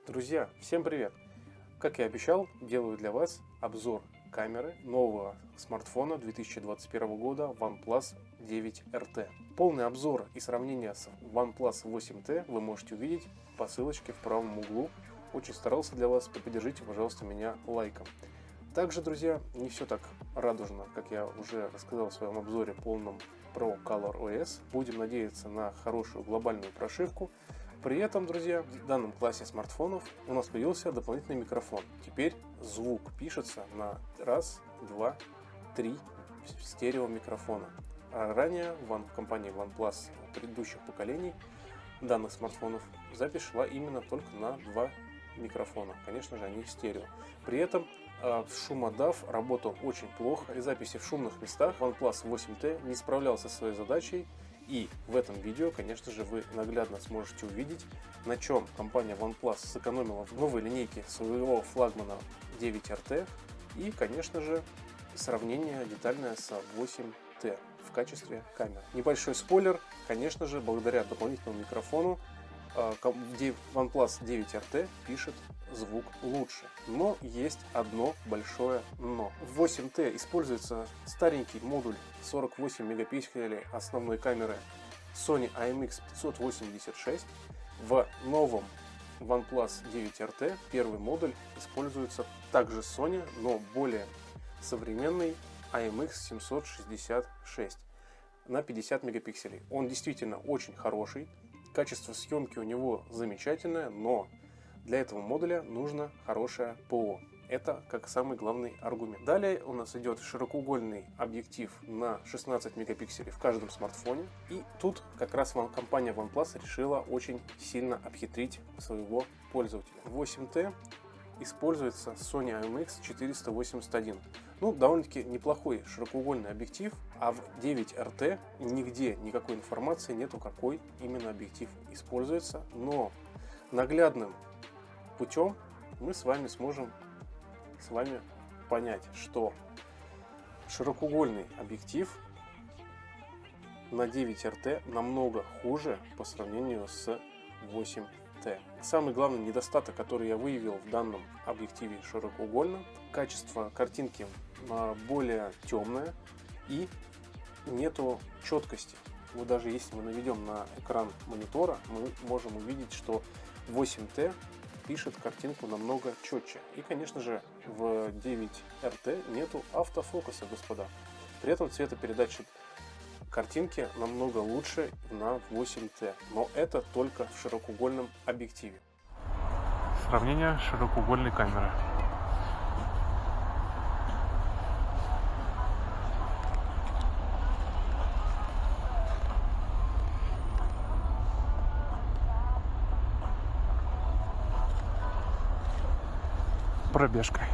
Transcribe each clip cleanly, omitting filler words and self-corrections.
Друзья, всем привет! Как и обещал, делаю для вас обзор камеры нового смартфона 2021 года OnePlus 9RT. Полный обзор и сравнение с OnePlus 8T вы можете увидеть по ссылочке в правом углу. Очень старался для вас, поддержите, пожалуйста, меня лайком. Также, друзья, не все так радужно, как я уже рассказал в своем обзоре полном про ColorOS. Будем надеяться на хорошую глобальную прошивку. При этом, друзья, в данном классе смартфонов у нас появился дополнительный микрофон. Теперь звук пишется на раз, два, три стерео микрофона. А ранее в компании OnePlus предыдущих поколений данных смартфонов запись шла именно только на два микрофона. Конечно же, они стерео. При этом шумодав работал очень плохо. И записи в шумных местах OnePlus 8T не справлялся со своей задачей. И в этом видео, конечно же, вы наглядно сможете увидеть, на чем компания OnePlus сэкономила в новой линейке своего флагмана 9RT и, конечно же, сравнение детальное с 8T в качестве камеры. Небольшой спойлер, конечно же, благодаря дополнительному микрофону OnePlus 9RT пишет звук лучше. Но есть одно большое но. В 8T используется старенький модуль 48 мегапикселей основной камеры Sony IMX586. В новом OnePlus 9RT первый модуль используется также Sony, но более современный IMX766 на 50 мегапикселей. Он действительно очень хороший. Качество съемки у него замечательное, но для этого модуля нужно хорошее ПО. Это как самый главный аргумент. Далее у нас идет широкоугольный объектив на 16 мегапикселей в каждом смартфоне. И тут как раз компания OnePlus решила очень сильно обхитрить своего пользователя. В 8T используется Sony IMX481. Довольно-таки неплохой широкоугольный объектив, а в 9RT нигде никакой информации нету, какой именно объектив используется. Но наглядным путем мы с вами сможем понять, что широкоугольный объектив на 9RT намного хуже по сравнению с 8T. Самый главный недостаток, который я выявил в данном объективе широкоугольном, качество картинки более темное и нету четкости. Вот даже если мы наведем на экран монитора, мы можем увидеть, что 8T пишет картинку намного четче. И, конечно же, в 9RT нету автофокуса, господа. При этом цветопередача картинки намного лучше на 8T. Но это только в широкоугольном объективе. Сравнение широкоугольной камеры. Пробежкой.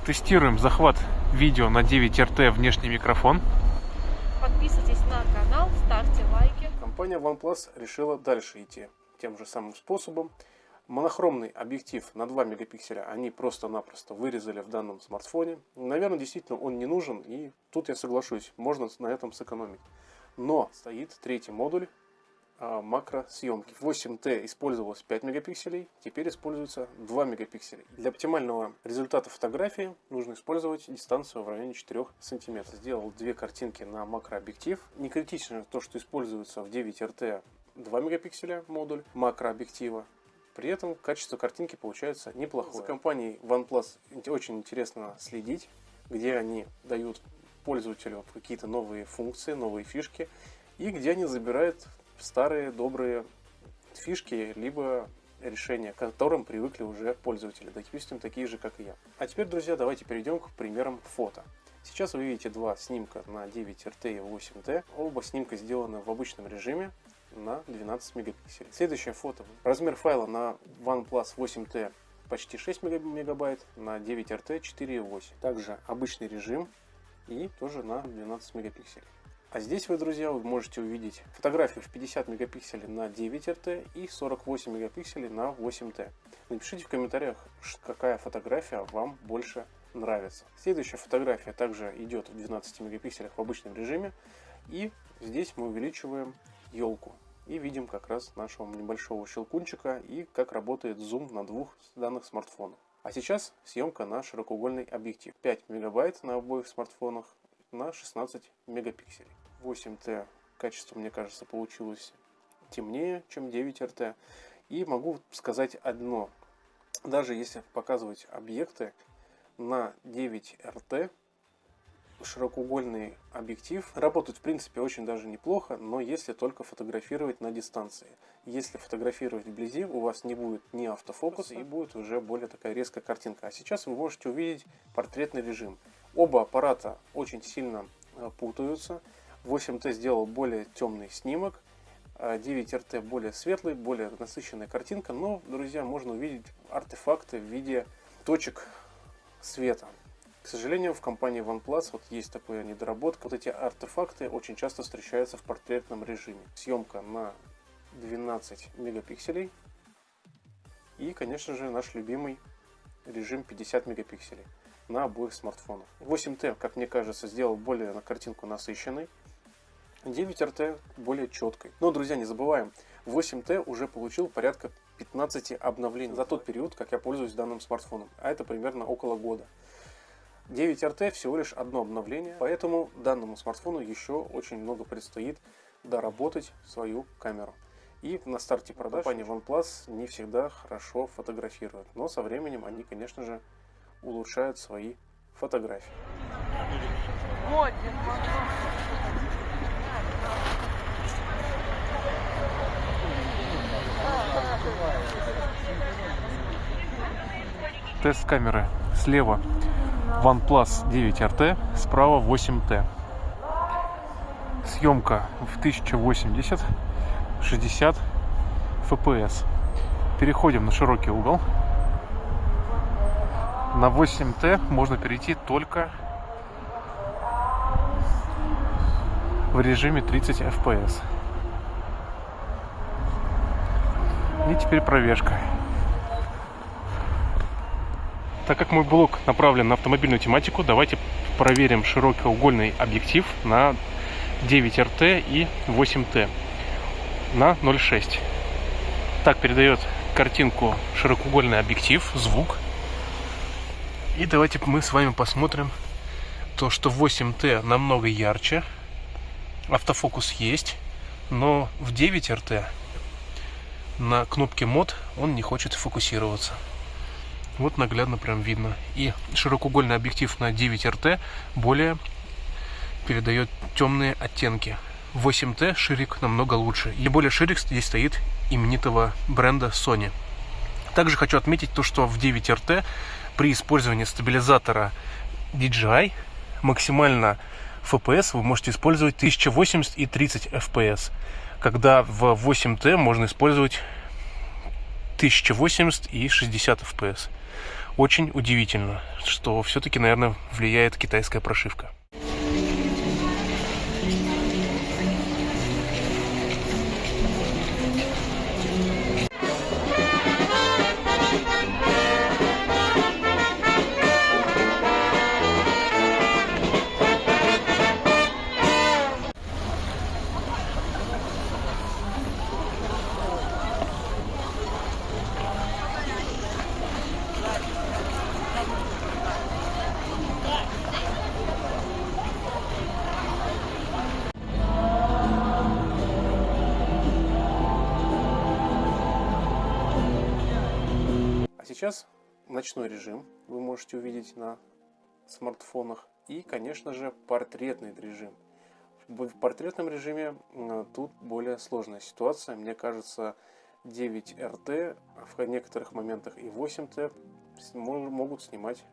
Тестируем захват видео на 9RT внешний микрофон. Подписывайтесь на канал, ставьте лайки. Компания OnePlus решила дальше идти тем же самым способом. Монохромный объектив на 2 мегапикселя они просто-напросто вырезали в данном смартфоне. Наверное, действительно он не нужен, и тут я соглашусь, можно на этом сэкономить. Но стоит третий модуль макросъемки. В 8T использовалось 5 мегапикселей, теперь используется 2 мегапикселя. Для оптимального результата фотографии нужно использовать дистанцию в районе 4 см. Сделал две картинки на макрообъектив. Не критично то, что используется в 9RT 2 мегапикселя модуль макрообъектива. При этом качество картинки получается неплохое. За компанией OnePlus очень интересно следить, где они дают пользователю какие-то новые функции, новые фишки, и где они забирают старые добрые фишки, либо решения, к которым привыкли уже пользователи, допустим, такие же, как и я. А теперь, друзья, давайте перейдем к примерам фото. Сейчас вы видите два снимка на 9RT и 8T. Оба снимка сделаны в обычном режиме на 12 мегапикселей. Следующее фото. Размер файла на OnePlus 8T почти 6 мегабайт, на 9RT 4,8. Также обычный режим и тоже на 12 мегапикселей. А здесь вы, друзья, вы можете увидеть фотографию в 50 мегапикселей на 9 РТ и 48 мегапикселей на 8Т. Напишите в комментариях, какая фотография вам больше нравится. Следующая фотография также идет в 12 мегапикселях в обычном режиме. И здесь мы увеличиваем елку. И видим как раз нашего небольшого щелкунчика и как работает зум на двух данных смартфонах. А сейчас съемка на широкоугольный объектив. 5 мегабайт на обоих смартфонах на 16 мегапикселей. 8Т качество, мне кажется, получилось темнее, чем 9 РТ. И могу сказать одно. Даже если показывать объекты на 9 РТ, широкоугольный объектив работает в принципе очень даже неплохо, но если только фотографировать на дистанции. Если фотографировать вблизи, у вас не будет ни автофокуса и будет уже более такая резкая картинка. А сейчас вы можете увидеть портретный режим. Оба аппарата очень сильно путаются. 8Т сделал более темный снимок, 9 РТ более светлый, более насыщенная картинка, но, друзья, можно увидеть артефакты в виде точек света. К сожалению, в компании OnePlus вот есть такая недоработка. Вот эти артефакты очень часто встречаются в портретном режиме. Съемка на 12 мегапикселей и, конечно же, наш любимый режим 50 мегапикселей на обоих смартфонах. 8Т, как мне кажется, сделал более на картинку насыщенной. 9 РТ более четкой. Но, друзья, не забываем, 8Т уже получил порядка 15 обновлений за тот период, как я пользуюсь данным смартфоном. А это примерно около года. 9 РТ всего лишь одно обновление, поэтому данному смартфону еще очень много предстоит доработать свою камеру. И на старте продаж компания OnePlus не всегда хорошо фотографирует, но со временем они, конечно же, улучшают свои фотографии. Тест камеры. Слева OnePlus 9 RT, справа 8T. Съемка в 1080, 60 FPS. Переходим на широкий угол. На 8T можно перейти только в режиме 30 FPS. И теперь пробежка. Так как мой блог направлен на автомобильную тематику, давайте проверим широкоугольный объектив на 9 РТ и 8Т на 0,6. Так передает картинку широкоугольный объектив, звук. И давайте мы с вами посмотрим то, что 8Т намного ярче. Автофокус есть, но в 9 РТ на кнопке мод он не хочет фокусироваться. Вот наглядно прям видно. И широкоугольный объектив на 9 РТ более передает темные оттенки. 8Т ширик намного лучше. И более ширик здесь стоит именитого бренда Sony. Также хочу отметить то, что в 9 РТ при использовании стабилизатора DJI максимально FPS вы можете использовать 1080 и 30 FPS. Когда в 8Т можно использовать 1080 и 60 FPS. Очень удивительно, что все-таки, наверное, влияет китайская прошивка. Сейчас ночной режим вы можете увидеть на смартфонах и, конечно же, портретный режим. В портретном режиме тут более сложная ситуация. Мне кажется, 9 РТ в некоторых моментах и 8Т могут снимать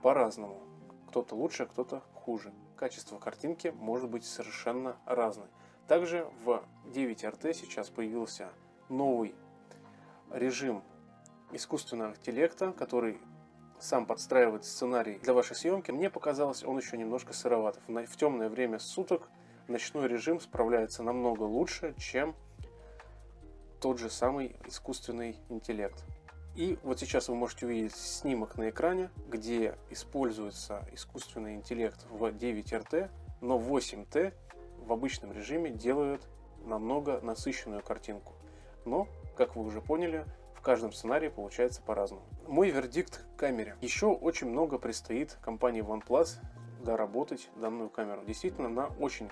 по-разному. Кто-то лучше, кто-то хуже. Качество картинки может быть совершенно разное. Также в 9 РТ сейчас появился новый режим искусственного интеллекта, который сам подстраивает сценарий для вашей съемки. Мне показалось, он еще немножко сыроват. В темное время суток ночной режим справляется намного лучше, чем тот же самый искусственный интеллект. И вот сейчас вы можете увидеть снимок на экране, где используется искусственный интеллект в 9RT, но 8T в обычном режиме делают намного насыщенную картинку. Но, как вы уже поняли, в каждом сценарии получается по-разному. Мой вердикт к камере. Еще очень много предстоит компании OnePlus доработать данную камеру. Действительно, она очень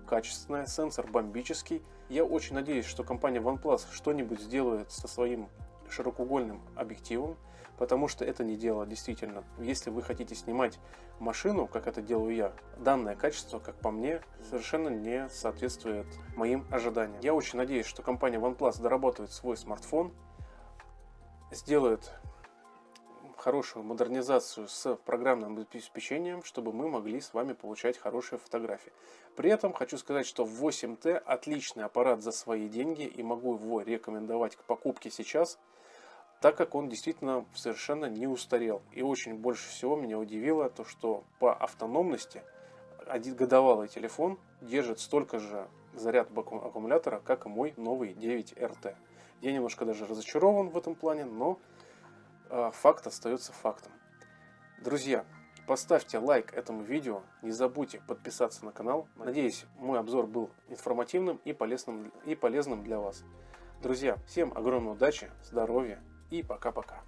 качественная, сенсор бомбический. Я очень надеюсь, что компания OnePlus что-нибудь сделает со своим широкоугольным объективом, потому что это не дело действительно. Если вы хотите снимать машину, как это делаю я, данное качество, как по мне, совершенно не соответствует моим ожиданиям. Я очень надеюсь, что компания OnePlus доработает свой смартфон, сделает хорошую модернизацию с программным обеспечением, чтобы мы могли с вами получать хорошие фотографии. При этом хочу сказать, что 8T отличный аппарат за свои деньги и могу его рекомендовать к покупке сейчас, так как он действительно совершенно не устарел. И очень больше всего меня удивило то, что по автономности один годовалый телефон держит столько же заряд аккумулятора, как и мой новый 9RT. Я немножко даже разочарован в этом плане, но факт остается фактом. Друзья, поставьте лайк этому видео, не забудьте подписаться на канал. Надеюсь, мой обзор был информативным и полезным для вас. Друзья, всем огромной удачи, здоровья и пока-пока.